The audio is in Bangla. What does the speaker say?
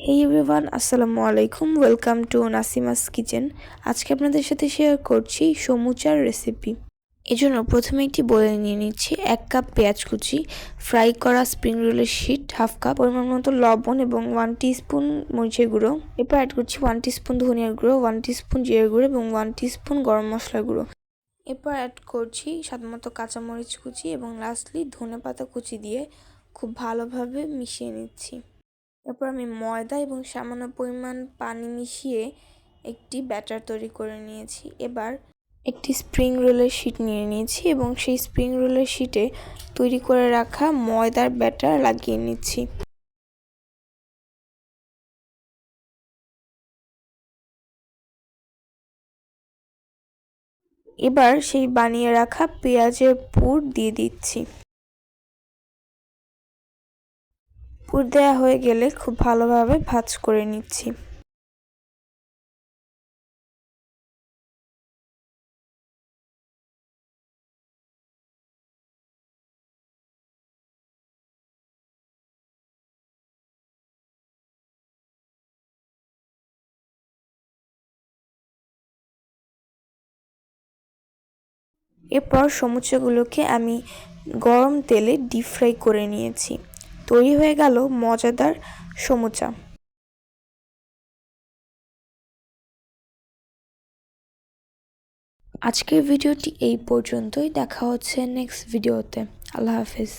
হেই এভরিওয়ান, আসসালামু আলাইকুম। Welcome to Nasima's kitchen. আজকে আপনাদের সাথে শেয়ার করছি সমুচার রেসিপি। এজন্য প্রথমে একটি বলে নিয়ে নিচ্ছি 1 কাপ পেঁয়াজ কুচি, ফ্রাই করা স্প্রিং রোলের শিট হাফ কাপ, পরিমাণ মতো লবণ এবং 1 টিস্পুন মরিচের গুঁড়ো। এরপর অ্যাড করছি 1 টিস্পুন ধনিয়ার গুঁড়ো, 1 টিস্পুন জিরার গুঁড়ো এবং 1 টিস্পুন গরম মশলার গুঁড়ো। এরপর অ্যাড করছি স্বাদমতো কাঁচামরিচ কুচি এবং লাস্টলি ধনেপাতা কুচি দিয়ে খুব ভালোভাবে মিশিয়ে নিচ্ছি। এরপর আমি ময়দা এবং সামান্য পরিমাণ পানি মিশিয়ে একটি ব্যাটার তৈরি করে নিয়েছি। এবার একটি স্প্রিং রোলের শিট নিয়ে নিয়েছি এবং সেই স্প্রিং রোলের শিটে তৈরি করে রাখা ময়দার ব্যাটার লাগিয়ে নিচ্ছি। এবার সেই বানিয়ে রাখা পেঁয়াজের পুর দিয়ে দিচ্ছি। পুর দেওয়া হয়ে গেলে খুব ভালোভাবে ভাঁজ করে নিচ্ছি। এরপর সমুচাগুলোকে আমি গরম তেলে ডিপ ফ্রাই করে নিয়েছি। তৈরি হয়ে গেল মজাদার সমুচা। আজকের ভিডিওটি এই পর্যন্তই। দেখা হচ্ছে নেক্সট ভিডিওতে। আল্লাহ হাফেজ।